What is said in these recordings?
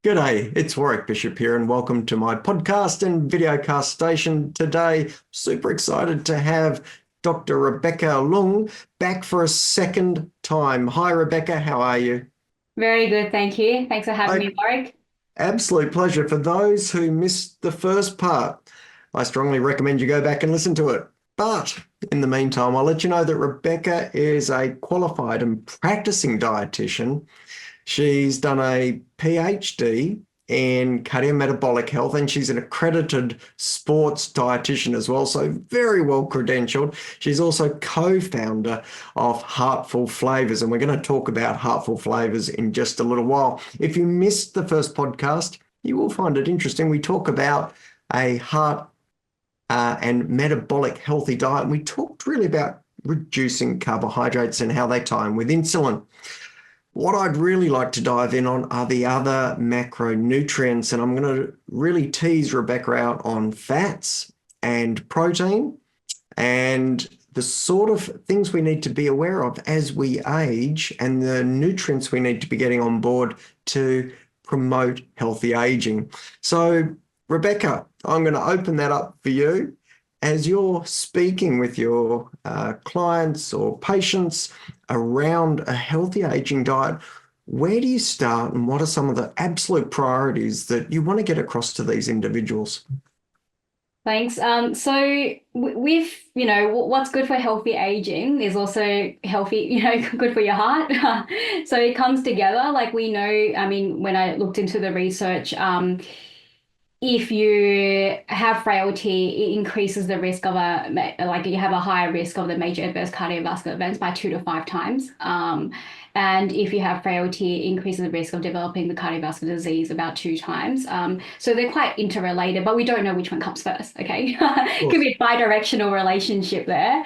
G'day, it's Warrick Bishop here, and welcome to my podcast and videocast station. Today, super excited to have Dr. Rebecca Luong back for a second time. Hi, Rebecca, how are you? Very good, thank you. Thanks for having me, Warwick. Absolute pleasure. For those who missed the first part, I strongly recommend you go back and listen to it. But in the meantime, I'll let you know that Rebecca is a qualified and practicing dietitian. She's done a PhD in cardiometabolic health, and she's an accredited sports dietitian as well, so very well credentialed. She's also co-founder of Heartful Flavors, and we're going to talk about Heartful Flavors in just a little while. If you missed the first podcast, you will find it interesting. We talk about a heart and metabolic healthy diet, and we talked really about reducing carbohydrates and how they tie in with insulin. What I'd really like to dive in on are the other macronutrients, and I'm going to really tease Rebecca out on fats and protein and the sort of things we need to be aware of as we age and the nutrients we need to be getting on board to promote healthy aging. So, Rebecca, I'm going to open that up for you. As you're speaking with your clients or patients around a healthy aging diet, where do you start and what are some of the absolute priorities that you want to get across to these individuals? Thanks. So with, what's good for healthy aging is also healthy, good for your heart. So it comes together. Like we know, I mean, when I looked into the research, if you have frailty, it increases the risk of you have a higher risk of the major adverse cardiovascular events by 2 to 5 times. And if you have frailty, it increases the risk of developing the cardiovascular disease about 2 times. So they're quite interrelated, but we don't know which one comes first, okay? It could be a bi-directional relationship there.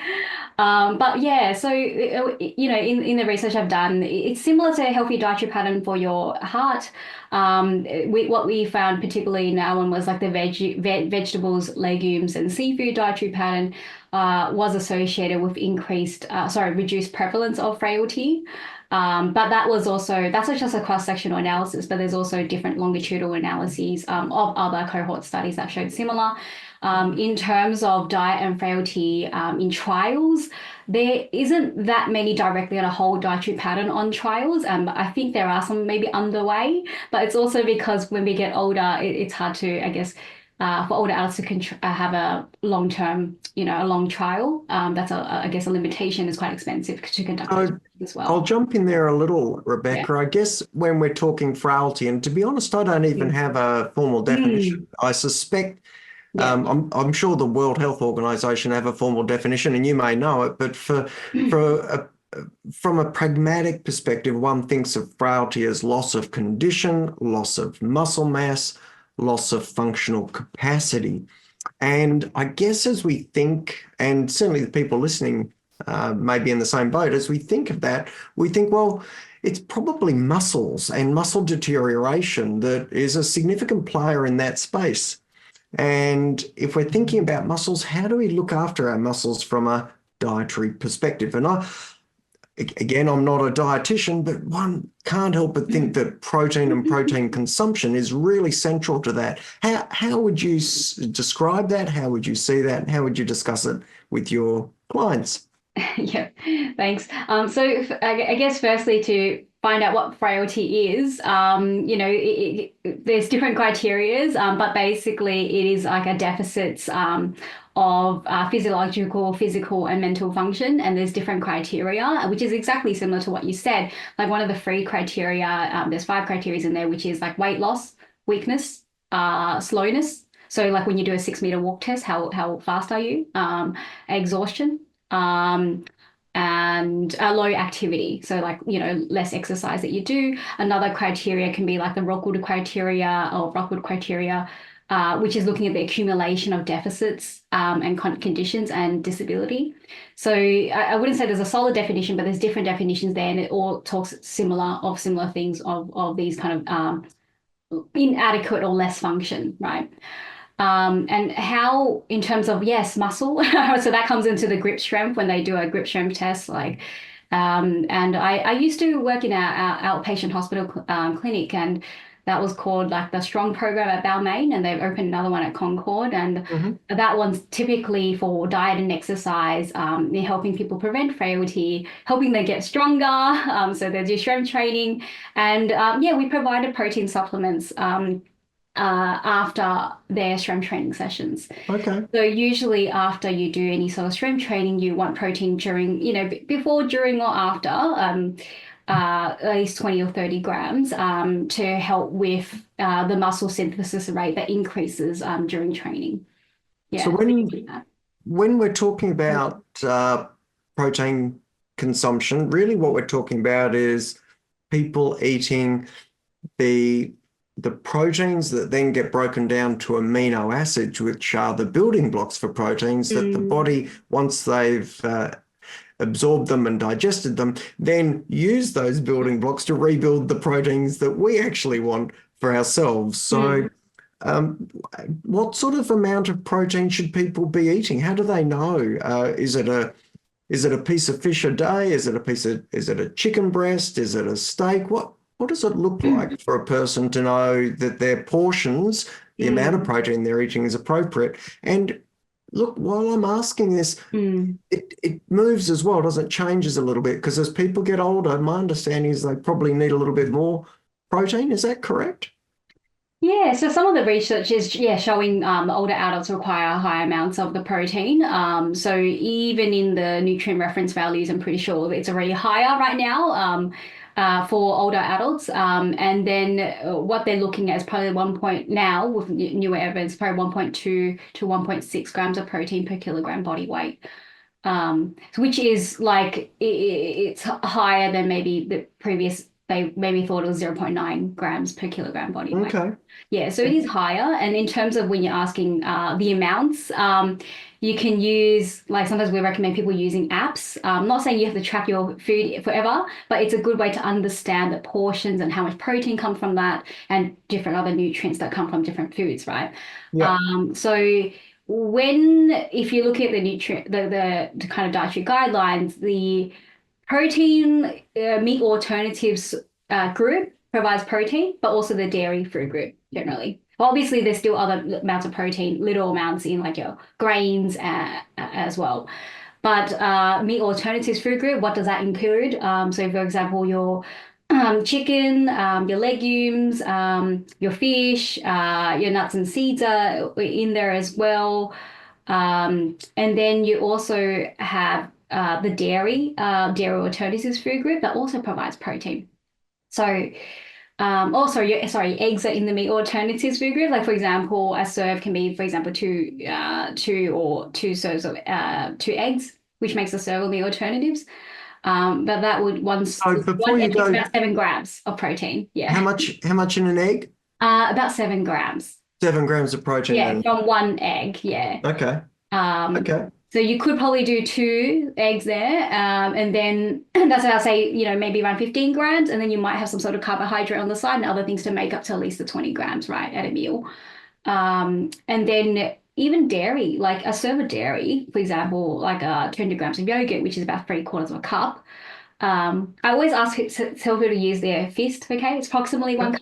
But yeah, so, in the research I've done, it's similar to a healthy dietary pattern for your heart. What we found particularly in our one was like the vegetables, legumes, and seafood dietary pattern was associated with reduced prevalence of frailty. But that's just a cross-sectional analysis, but there's also different longitudinal analyses of other cohort studies that showed similar. In terms of diet and frailty in trials, there isn't that many directly on a whole dietary pattern on trials. I think there are some maybe underway, but it's also because when we get older, it's hard to, I guess, for older adults to have a long-term, a long trial. That's I guess a limitation. Is quite expensive to conduct as well. I'll jump in there a little, Rebecca. Yeah. I guess when we're talking frailty, and to be honest, I don't even have a formal definition. I suspect. Yeah. I'm sure the World Health Organization have a formal definition, and you may know it, but from a pragmatic perspective, one thinks of frailty as loss of condition, loss of muscle mass, loss of functional capacity. And I guess as we think, and certainly the people listening may be in the same boat, as we think of that, we think, well, it's probably muscles and muscle deterioration that is a significant player in that space. And if we're thinking about muscles, how do we look after our muscles from a dietary perspective? And I'm not a dietitian, but one can't help but think that protein and protein consumption is really central to that. How would you describe that? How would you see that? How would you discuss it with your clients? Yeah, thanks. So I guess firstly to find out what frailty is, there's different criterias, but basically it is like a deficits of physiological, physical, and mental function, and there's different criteria, which is exactly similar to what you said. Like one of the 3 criteria, there's 5 criteria in there, which is like weight loss, weakness, slowness. So like when you do a 6-meter walk test, how fast are you? Exhaustion. And low activity. So like, less exercise that you do. Another criteria can be like the Rockwood criteria, which is looking at the accumulation of deficits and conditions and disability. So I wouldn't say there's a solid definition, but there's different definitions there, and it all talks similar things of these kind of inadequate or less function, right? And how, in terms of, yes, muscle, so that comes into the grip strength when they do a grip strength test, like And I used to work in our outpatient hospital clinic, and that was called like the Strong program at Balmain, and they've opened another one at Concord, and that one's typically for diet and exercise, they're helping people prevent frailty, helping them get stronger. So they do strength training, and yeah, we provided protein supplements. After their strength training sessions. Okay. So usually after you do any sort of strength training, you want protein during, before, during, or after, at least 20 or 30 grams to help with the muscle synthesis rate that increases during training. Yeah. So when we're talking about protein consumption, really what we're talking about is people eating the proteins that then get broken down to amino acids, which are the building blocks for proteins that the body, once they've absorbed them and digested them, then use those building blocks to rebuild the proteins that we actually want for ourselves. So what sort of amount of protein should people be eating? How do they know? Is it a piece of fish a day? Is it a chicken breast? Is it a steak? What does it look like for a person to know that their portions, the amount of protein they're eating is appropriate? And look, while I'm asking this, it moves as well, doesn't it? Changes a little bit, because as people get older, my understanding is they probably need a little bit more protein. Is that correct? Yeah, so some of the research is showing older adults require high amounts of the protein. So even in the nutrient reference values, I'm pretty sure it's already higher right now. For older adults. And then what they're looking at is probably now with newer evidence, probably 1.2 to 1.6 grams of protein per kilogram body weight. Which is like, it's higher than maybe the previous, they maybe thought it was 0.9 grams per kilogram body weight. Okay. Yeah, so it is higher. And in terms of when you're asking the amounts, you can use, like sometimes we recommend people using apps. I'm not saying you have to track your food forever, but it's a good way to understand the portions and how much protein comes from that and different other nutrients that come from different foods, right? Yeah. So if you look at the kind of dietary guidelines, the protein meat alternatives group provides protein, but also the dairy food group generally. Obviously, there's still other amounts of protein, little amounts in like your grains as well. But meat alternatives food group, what does that include? So, for example, your chicken, your legumes, your fish, your nuts and seeds are in there as well. And then you also have the dairy alternatives food group that also provides protein. So eggs are in the meat alternatives food group. Like for example, a serve can be, for example, two serves of 2 eggs, which makes a serve of meat alternatives. But that would one egg is about 7 grams of protein. Yeah. How much in an egg? About 7 grams. 7 grams of protein. Yeah, from one egg. Yeah. Okay. Okay. So you could probably do 2 eggs there, and then that's what I'll say, maybe around 15 grams, and then you might have some sort of carbohydrate on the side and other things to make up to at least the 20 grams, right, at a meal. And then even dairy, like a serve of dairy, for example, like 200 grams of yogurt, which is about 3/4 of a cup. I always ask tell people to use their fist, okay? It's approximately 1 cup.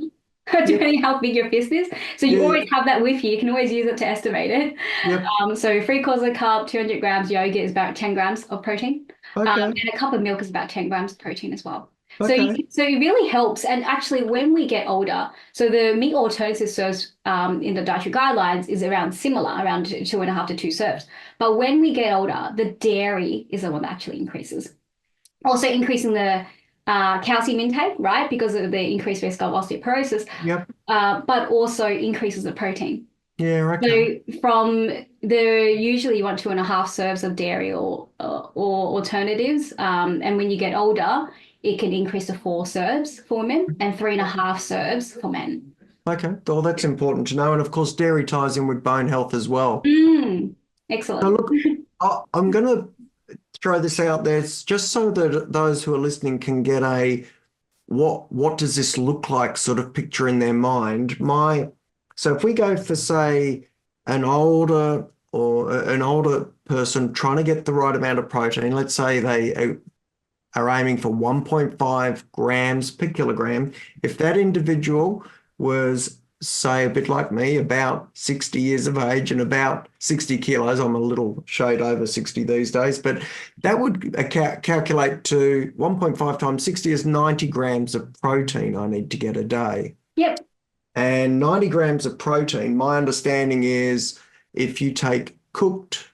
Depending how big your fist is. So you always have that with you. You can always use it to estimate it. Yep. So 3/4 a cup, 200 grams yogurt is about 10 grams of protein. Okay. And a cup of milk is about 10 grams of protein as well. Okay. So it really helps. And actually, when we get older, so the meat alternative serves in the dietary guidelines is around similar, around 2.5 to 2 serves. But when we get older, the dairy is the one that actually increases. Also increasing the calcium intake, right? Because of the increased risk of osteoporosis. Yep. But also increases the protein. Yeah, okay. So from usually you want 2.5 serves of dairy or alternatives. And when you get older, it can increase to 4 serves for women and 3.5 serves for men. Okay. Well, that's important to know. And of course, dairy ties in with bone health as well. Excellent. So look, I'm going to throw this out there just so that those who are listening can get a what does this look like sort of picture in their mind. So if we go for, say, an older person trying to get the right amount of protein, let's say they are aiming for 1.5 grams per kilogram. If that individual was, say, a bit like me, about 60 years of age and about 60 kilos, I'm a little shade over 60 these days, but that would calculate to 1.5 times 60 is 90 grams of protein I need to get a day. Yep. And 90 grams of protein, my understanding is if you take cooked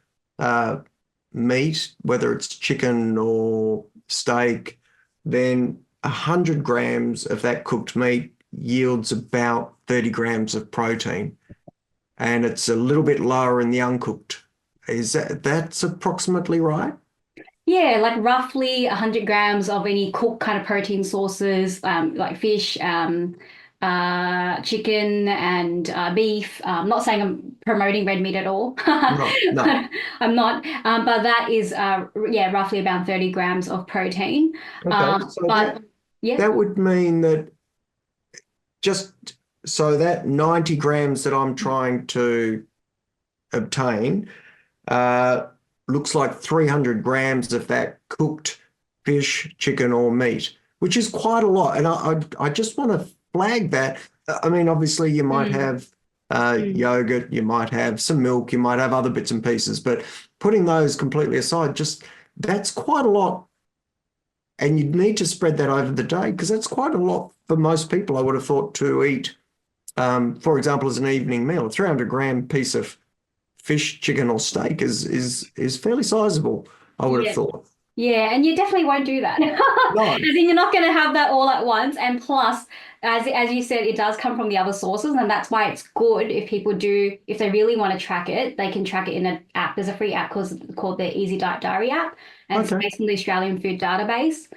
meat, whether it's chicken or steak, then 100 grams of that cooked meat yields about 30 grams of protein. And it's a little bit lower in the uncooked. That's approximately right? Yeah, like roughly 100 grams of any cooked kind of protein sources, like fish, chicken, and beef. I'm not saying I'm promoting red meat at all. No, no. I'm not. But that is, yeah, roughly about 30 grams of protein. Okay, so But yeah. that would mean that just so that 90 grams that I'm trying to obtain looks like 300 grams of that cooked fish, chicken, or meat, which is quite a lot. And I just want to flag that. I mean, obviously, you might Mm, have mm. yogurt, you might have some milk, you might have other bits and pieces, but putting those completely aside, just that's quite a lot. And you'd need to spread that over the day because that's quite a lot for most people, I would have thought, to eat. For example, as an evening meal, a 300-gram piece of fish, chicken, or steak is fairly sizable, I would have Yeah. thought. Yeah, and you definitely won't do that. As No. in, you're not going to have that all at once. And plus, as you said, it does come from the other sources, and that's why it's good if people do, if they really want to track it, they can track it in an app. There's a free app called the Easy Diet Diary app, and it's Okay. based on the Australian Food Database.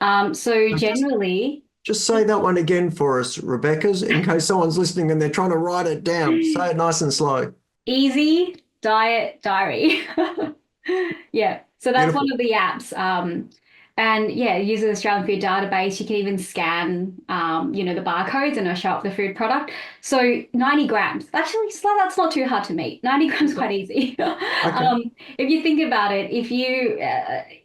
So So generally, just say that one again for us, Rebecca's, in case someone's listening and they're trying to write it down. Say it nice and slow. Easy Diet Diary. Yeah, so that's one Beautiful. of the apps. And yeah, it uses the Australian Food Database. You can even scan, the barcodes and it'll show up the food product. So 90 grams. Actually, so that's not too hard to meet. 90 grams quite easy. Okay. If you think about it, if you're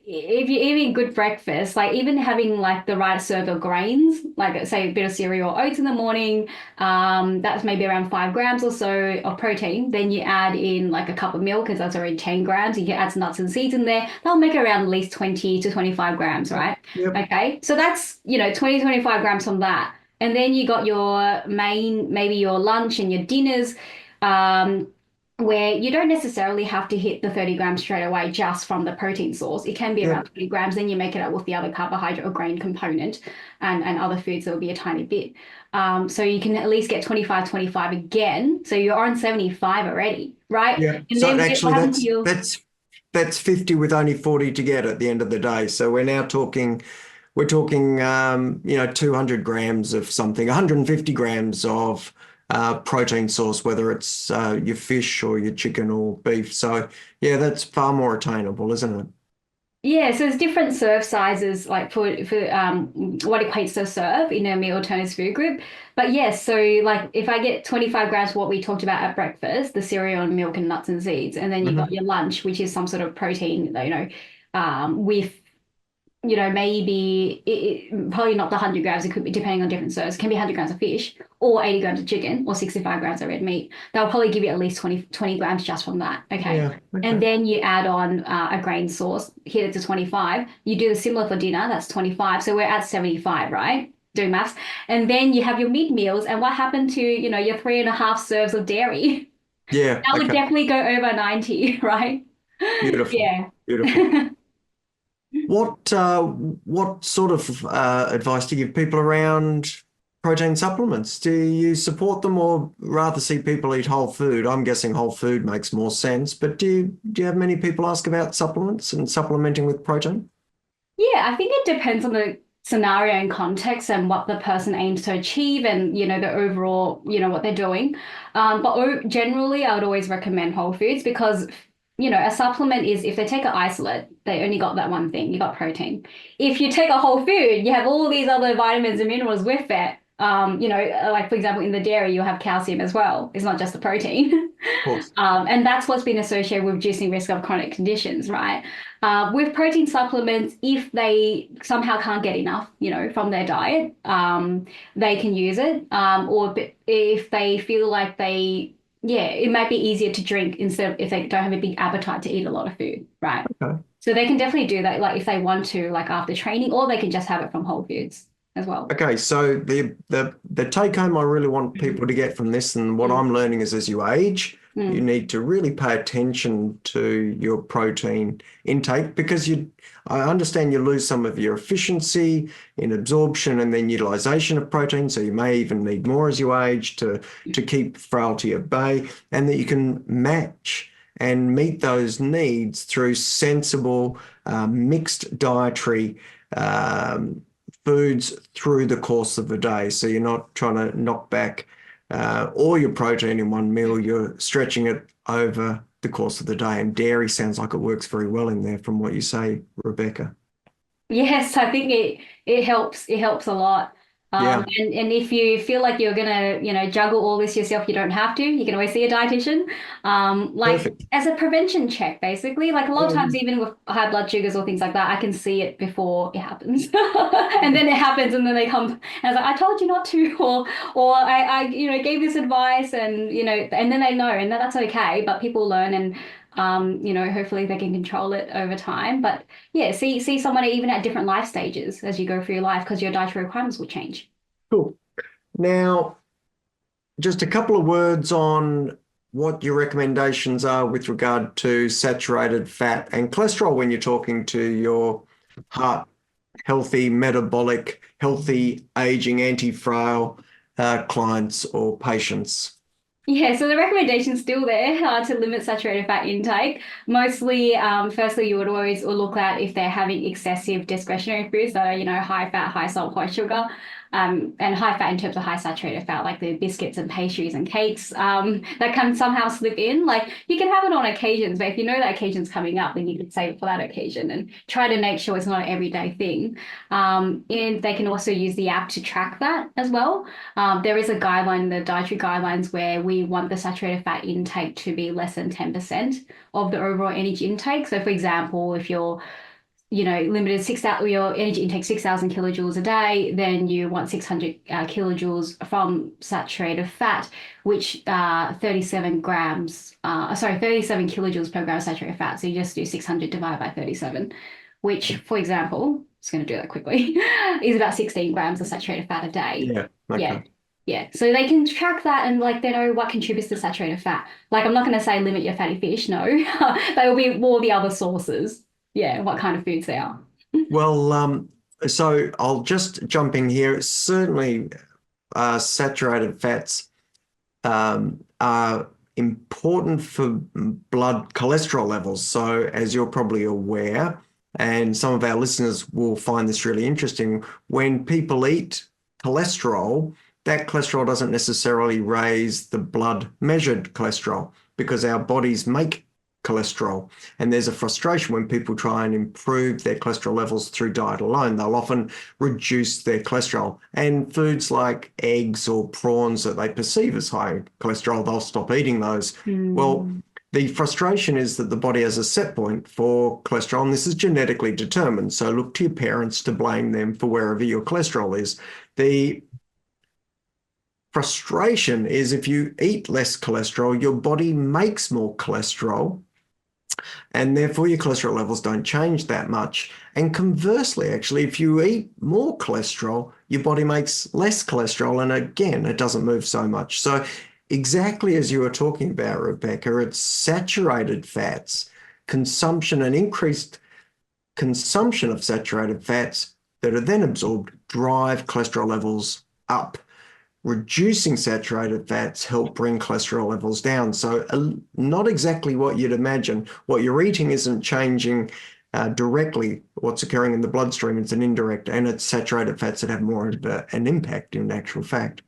eating good breakfast, like even having like the right serve of grains, like say a bit of cereal or oats in the morning, that's maybe around 5 grams or so of protein. Then you add in like a cup of milk, because that's already 10 grams. You can add some nuts and seeds in there. That'll make around at least 20 to 25 grams, right? Yep. Okay. So that's, 20 to 25 grams from that. And then you got your main, maybe your lunch and your dinners. Um, where you don't necessarily have to hit the 30 grams straight away just from the protein source. It can be around Yep. 20 grams, then you make it up with the other carbohydrate or grain component and other foods that will be a tiny bit. So you can at least get 25 again. So you're on 75 already, right? Yeah. And So then actually what happened to that's your that's that's 50 with only 40 to get at the end of the day. So we're talking 200 grams of something, 150 grams of protein source, whether it's your fish or your chicken or beef. So yeah, that's far more attainable, isn't it? Yeah, so there's different serve sizes, like for what equates to a serve in a meal alternatives food group. But yes, so like if I get 25 grams, what we talked about at breakfast, the cereal and milk and nuts and seeds, and then you got Mhm. your lunch, which is some sort of protein, with maybe probably not the 100 grams. It could be depending on different serves. It can be 100 grams of fish or 80 grams of chicken or 65 grams of red meat. They'll probably give you at least 20 grams just from that. Okay. Yeah. And Okay. then you add on a grain source, hit it to 25. You do the similar for dinner, that's 25. So we're at 75, right? Doing maths. And then you have your mid meals. And what happened to, your 3.5 serves of dairy? Yeah. That would Okay. definitely go over 90, right? Beautiful. Yeah. Beautiful. What sort of advice do you give people around protein supplements? Do you support them or rather see people eat whole food? I'm guessing whole food makes more sense, but do you have many people ask about supplements and supplementing with protein? Yeah, I think it depends on the scenario and context and what the person aims to achieve and, the overall, what they're doing. But generally, I would always recommend whole foods because, a supplement is if they take an isolate, they only got that one thing, you got protein. If you take a whole food, you have all these other vitamins and minerals with it. like for example, in the dairy, you'll have calcium as well. It's not just the protein. Of course. And that's what's been associated with reducing risk of chronic conditions, right? With protein supplements, if they somehow can't get enough, from their diet, they can use it. Or if they feel like it might be easier to drink instead of if they don't have a big appetite to eat a lot of food, right? Okay. So they can definitely do that, like if they want to, like after training, or they can just have it from whole foods as well. Okay, so the take home I really want people to get from this, and what I'm learning is as you age, you need to really pay attention to your protein intake, because I understand you lose some of your efficiency in absorption and then utilization of protein, so you may even need more as you age to keep frailty at bay, and that you can match and meet those needs through sensible mixed dietary foods through the course of the day. So you're not trying to knock back all your protein in one meal, you're stretching it over the course of the day. And dairy sounds like it works very well in there from what you say, Rebecca. Yes, I think it helps. It helps a lot. Yeah. And if you feel like you're gonna, juggle all this yourself, you don't have to. You can always see a dietitian. Like Perfect. as a prevention check, basically. Like a lot of times, Um, even with high blood sugars or things like that, I can see it before it happens. And then it happens, and then they come and I was like, I told you not to, or I gave this advice, and and then they know, and that's okay. But people learn, and hopefully they can control it over time. But yeah, see someone even at different life stages as you go through your life, because your dietary requirements will change. cool. Now, just a couple of words on what your recommendations are with regard to saturated fat and cholesterol when you're talking to your heart healthy, metabolic, healthy, aging, anti-frail clients or patients. Yeah, so the recommendation's still there to limit saturated fat intake. Mostly, firstly, you would always look at if they're having excessive discretionary foods that are, high fat, high salt, high sugar, and high fat in terms of high saturated fat, like the biscuits and pastries and cakes, that can somehow slip in. Like you can have it on occasions, but if you know that occasion's coming up, then you can save it for that occasion and try to make sure it's not an everyday thing. And they can also use the app to track that as well. There is a guideline, the dietary guidelines, where we want the saturated fat intake to be less than 10% of the overall energy intake. So for example, if you're limited 6,000, your energy intake 6,000 kilojoules a day, then you want 600 kilojoules from saturated fat, which 37 kilojoules per gram of saturated fat. So you just do 600 divided by 37, which, for example, just going to do that quickly, is about 16 grams of saturated fat a day. Yeah. Yeah. Okay. Yeah, so they can track that, and like they know what contributes to saturated fat. Like I'm not going to say limit your fatty fish, no. They will be more the other sources. Yeah, what kind of foods they are. Well, so I'll just jump in here. Certainly, saturated fats are important for blood cholesterol levels. So, as you're probably aware, and some of our listeners will find this really interesting, when people eat cholesterol, that cholesterol doesn't necessarily raise the blood measured cholesterol, because our bodies make cholesterol. And there's a frustration when people try and improve their cholesterol levels through diet alone. They'll often reduce their cholesterol. And foods like eggs or prawns that they perceive as high cholesterol, they'll stop eating those. Well, the frustration is that the body has a set point for cholesterol, and this is genetically determined. So look to your parents to blame them for wherever your cholesterol is. The frustration is if you eat less cholesterol, your body makes more cholesterol, and therefore your cholesterol levels don't change that much. And conversely, actually, if you eat more cholesterol, your body makes less cholesterol, and again, it doesn't move so much. So exactly as you were talking about, Rebecca, it's saturated fats, consumption and increased consumption of saturated fats that are then absorbed drive cholesterol levels up. Reducing saturated fats help bring cholesterol levels down. So not exactly what you'd imagine. What you're eating isn't changing directly what's occurring in the bloodstream. It's an indirect, and it's saturated fats that have more of an impact in actual fact.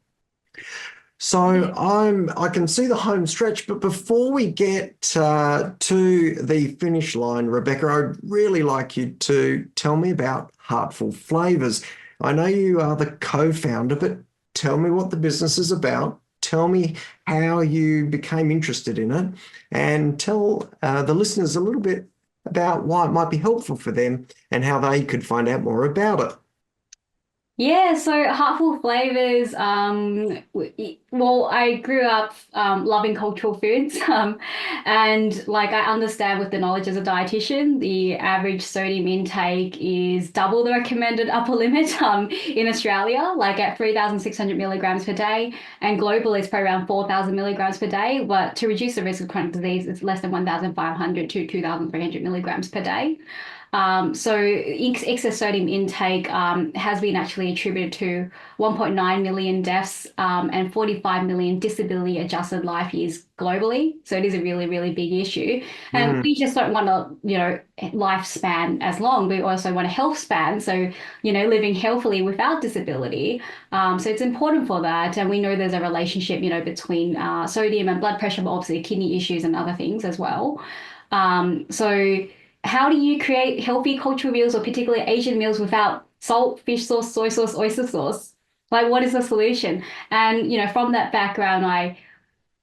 So I can see the home stretch, but before we get to the finish line, Rebecca, I'd really like you to tell me about Heartful Flavors. I know you are the co-founder, but tell me what the business is about, tell me how you became interested in it, and tell the listeners a little bit about why it might be helpful for them and how they could find out more about it. Yeah, so Heartful Flavors, well, I grew up loving cultural foods, and like I understand with the knowledge as a dietitian, the average sodium intake is double the recommended upper limit in Australia, like at 3,600 milligrams per day, and globally it's probably around 4,000 milligrams per day, but to reduce the risk of chronic disease, it's less than 1,500 to 2,300 milligrams per day. So excess sodium intake has been actually attributed to 1.9 million deaths and 45 million disability adjusted life years globally. So it is a really, really big issue. And we just don't want lifespan as long. We also want a health span. So, living healthily without disability. So it's important for that. And we know there's a relationship, between sodium and blood pressure, but obviously kidney issues and other things as well. So how do you create healthy cultural meals or particularly Asian meals without salt, fish sauce, soy sauce, oyster sauce? Like, what is the solution? And, from that background,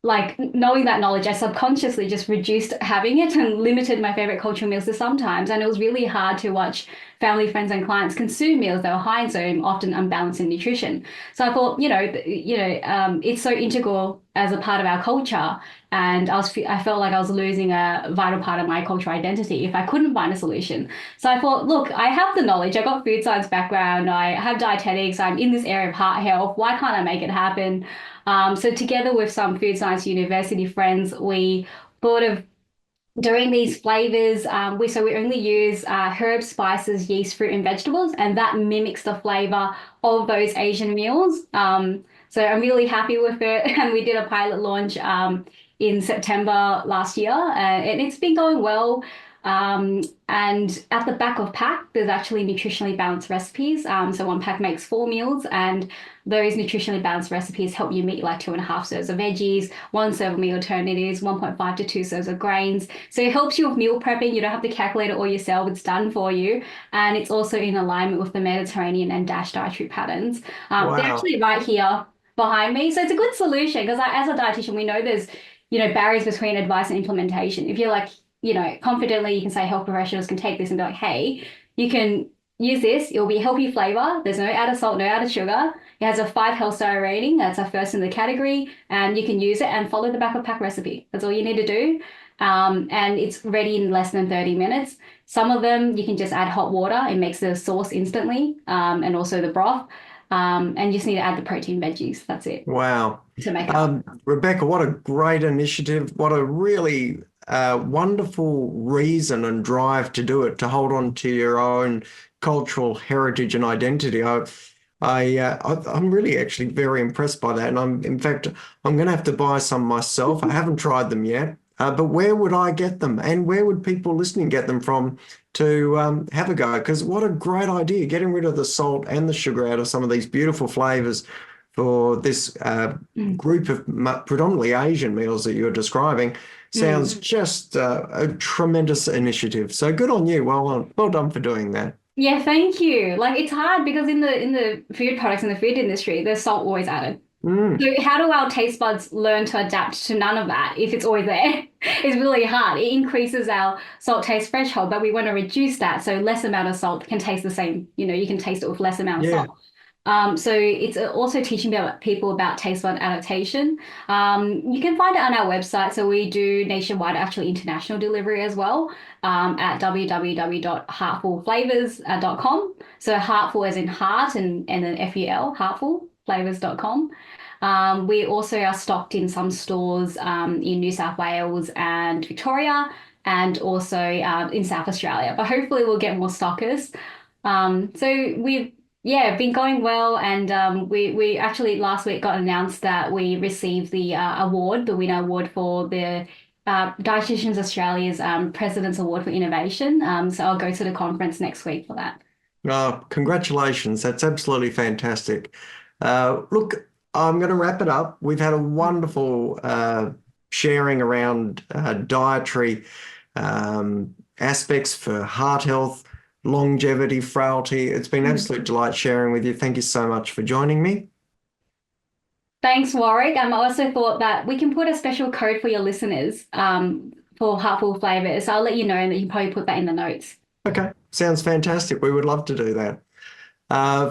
like knowing that knowledge, I subconsciously just reduced having it and limited my favorite cultural meals to sometimes. And it was really hard to watch family, friends, and clients consume meals that were high in sodium, often unbalanced in nutrition. So I thought, it's so integral as a part of our culture, and I felt like I was losing a vital part of my cultural identity if I couldn't find a solution. So I thought, look, I have the knowledge. I got food science background. I have dietetics. I'm in this area of heart health. Why can't I make it happen? So together with some food science university friends, we thought of doing these flavors. We only use herbs, spices, yeast, fruit, and vegetables, and that mimics the flavor of those Asian meals. So I'm really happy with it, and we did a pilot launch in September last year, and it's been going well. And at the back of pack, there's actually nutritionally balanced recipes. So one pack makes 4 meals, and those nutritionally balanced recipes help you meet like 2.5 serves of veggies, 1 serve of meat alternatives, 1.5 to 2 serves of grains. So it helps you with meal prepping. You don't have to calculate it all yourself. It's done for you. And it's also in alignment with the Mediterranean and DASH dietary patterns. They're actually right here behind me. So it's a good solution because as a dietitian, we know there's, barriers between advice and implementation. If you're like, confidently you can say health professionals can take this and be like, hey, you can use this. It'll be a healthy flavor. There's no added salt, no added sugar. It has a 5 health star rating. That's our first in the category. And you can use it and follow the back of pack recipe. That's all you need to do. And it's ready in less than 30 minutes. Some of them you can just add hot water. It makes the sauce instantly, and also the broth. And you just need to add the protein veggies. That's it. Wow. To make it. Rebecca, what a great initiative. What a really wonderful reason and drive to do it, to hold on to your own cultural heritage and identity. I'm really actually very impressed by that. And in fact, I'm going to have to buy some myself. I haven't tried them yet. But where would I get them? And where would people listening get them from to have a go? Because what a great idea, getting rid of the salt and the sugar out of some of these beautiful flavors for this group of predominantly Asian meals that you're describing. Sounds just a tremendous initiative. So good on you. Well done for doing that. Yeah, thank you. Like it's hard because in the food products in the food industry, there's salt always added. So how do our taste buds learn to adapt to none of that if it's always there? It's really hard. It increases our salt taste threshold, but we want to reduce that so less amount of salt can taste the same. You can taste it with less amount of salt. So it's also teaching people about taste bud adaptation. You can find it on our website. So we do nationwide, actually international delivery as well, at www.heartfulflavors.com. So heartful as in heart and then FUL, heartfulflavors.com. We also are stocked in some stores in New South Wales and Victoria, and also in South Australia. But hopefully we'll get more stockers. So we've been going well, and we actually last week got announced that we received the winner award for the Dietitians Australia's President's Award for Innovation. So I'll go to the conference next week for that. Congratulations. That's absolutely fantastic. Look, I'm going to wrap it up. We've had a wonderful sharing around dietary aspects for heart health, longevity, frailty. It's been an absolute delight sharing with you. Thank you so much for joining me. Thanks, Warwick. I also thought that we can put a special code for your listeners for Heartful Flavors. I'll let you know and that you can probably put that in the notes. Okay, sounds fantastic. We would love to do that.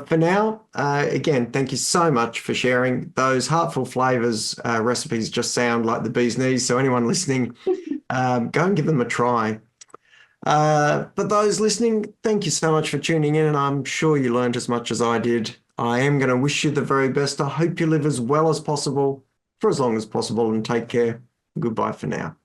For now, again, thank you so much for sharing. Those Heartful Flavors recipes just sound like the bee's knees. So anyone listening, go and give them a try. For those listening, thank you so much for tuning in, and I'm sure you learned as much as I did. I am going to wish you the very best. I hope you live as well as possible for as long as possible, and take care. Goodbye for now.